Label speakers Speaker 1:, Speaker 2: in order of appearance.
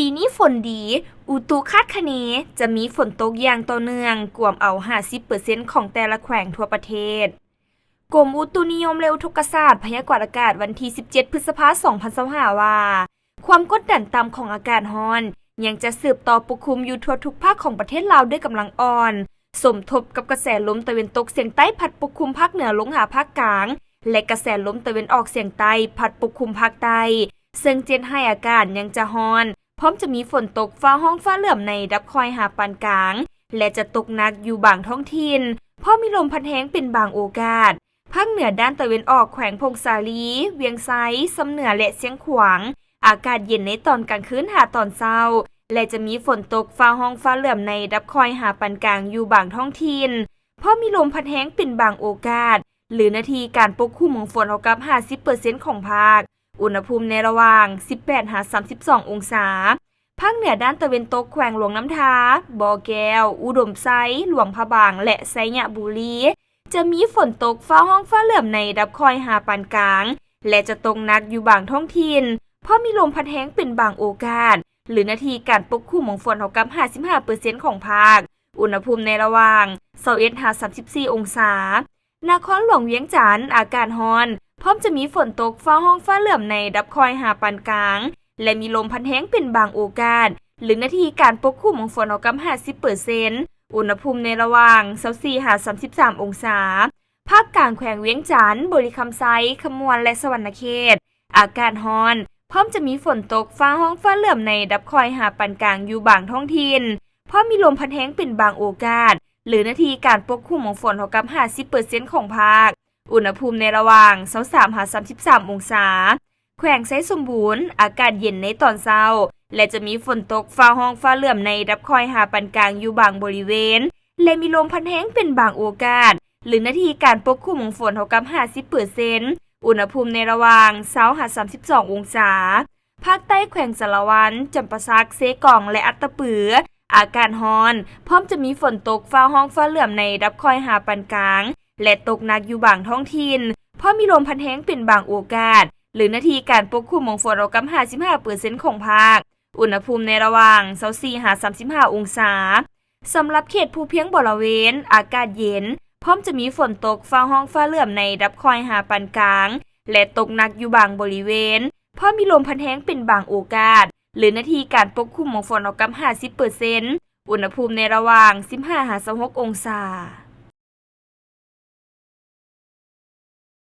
Speaker 1: ปีนี้ฝนดี อุตุคาดคะเนจะมีฝนตกอย่างต่อเนื่องกวมเอา 50% ของแต่ละแขวงทั่วประเทศกรมอุตุนิยมและอุทกศาสตร์พยากรณ์อากาศวันที่ 17 พฤษภาคม 2025 ว่า ความกดดันต่ำของอากาศร้อนยังจะสืบต่อปกคลุมอยู่ทั่วทุกภาคของประเทศลาวด้วยกำลังอ่อน สมทบกับกระแสลมตะวันตกเฉียงใต้พัดปกคลุมภาคเหนือลงหาภาคกลาง และกระแสลมตะวันออกเฉียงใต้พัดปกคลุมภาคใต้ซึ่งเจนให้อากาศยังจะร้อน พร้อมจะมีฝนตกฟ้าห้องฟ้าเหลื่อมในดับคอยหาปานกลาง และจะตกหนักอยู่บางท้องถิ่นเพราะมีลมพัดแห้งเป็นบางโอกาส ภาคเหนือด้านตะวันออกแขวงพงสาลีเวียงไซสำเหนือและเสียงขวาง อากาศเย็นในตอนกลางคืนหาตอนเช้า และจะมีฝนตกฟ้าห้องฟ้าเหลื่อมในดับคอยหาปานกลางอยู่บางท้องถิ่นเพราะมีลมพัดแห้งเป็นบางโอกาส หรือนาทีการปกคลุมของฝนเท่ากับ 50% ของภาค อุณหภูมิในระหว่าง 18-32 องศา ภาคเหนือด้านตะวันตกแขวงหลวงน้ำทา บ่อแก้ว อุดมไซ หลวงพระบาง และไซยะบุรี จะมีฝนตกฟ้าห้องฟ้าเหลื่อมในดับคอยหาปานกลาง และจะตกหนักอยู่บางท้องถิ่นเพราะมีลมพัดแห้งเป็นบางโอกาส หรือนาทีการปกคลุมของฝนเท่ากับ 55% ของภาค อุณหภูมิในระหว่าง 21-34 องศา นครหลวงเวียงจันทน์อากาศร้อน พร้อมจะมีฝนตกฟ้าห้องฟ้าเหลื่อมในดับคอยหาปานกลาง และมีลมพัดแห้งเป็นบางโอกาส หรือนาทีการปกคลุมของฝนเท่ากับ 50% อุณหภูมิในระหว่าง 24-33 องศา ภาคกลางแขวงเวียงจันทน์บริคำไซขมวนและสวรรณเขต อากาศร้อน พร้อมจะมีฝนตกฟ้าห้องฟ้าเหลื่อมในดับคอยหาปานกลางอยู่บางท้องถิ่นเพราะมีลมพัดแห้งเป็นบางโอกาส หรือนาทีการปกคลุมของฝนเท่ากับ 50% ของภาค อุณหภูมิในระหว่าง 23-33 องศา แขวงไซสมบูรณ์ อากาศเย็นในตอนเช้า และจะมีฝนตกฟ้าห้องฟ้าเหลื่อมในดับคอยหาปานกลางอยู่บางบริเวณ และมีลมพัดแห้งเป็นบางโอกาส หรือนาทีการปกคลุมของฝนเท่ากับ 50% อุณหภูมิในระหว่าง 20-32 องศา ภาคใต้แขวงสารวันจำปาสักเซกองและอัตตปือ อากาศร้อน พร้อมจะมีฝนตกฟ้าห้องฟ้าเหลื่อมในดับคอยหาปานกลาง และตกหนักอยู่บางท้องถิ่นเพราะมีลมพัดแห้งเป็นบางโอกาส หรือนาทีการปกคลุมของฝนเท่ากับ 55% ของภาค อุณหภูมิในระหว่าง 24-35 องศา สำหรับเขตภูเพียงบริเวณ อากาศเย็น พร้อมจะมีฝนตกฟ้าห้องฟ้าเหลื่อมในดับคอยหาปานกลาง และตกหนักอยู่บางบริเวณ เพราะมีลมพัดแห้งเป็นบางโอกาส หรือนาทีการปกคลุมของฝนเท่ากับ 50% อุณหภูมิในระหว่าง 15-26 องศา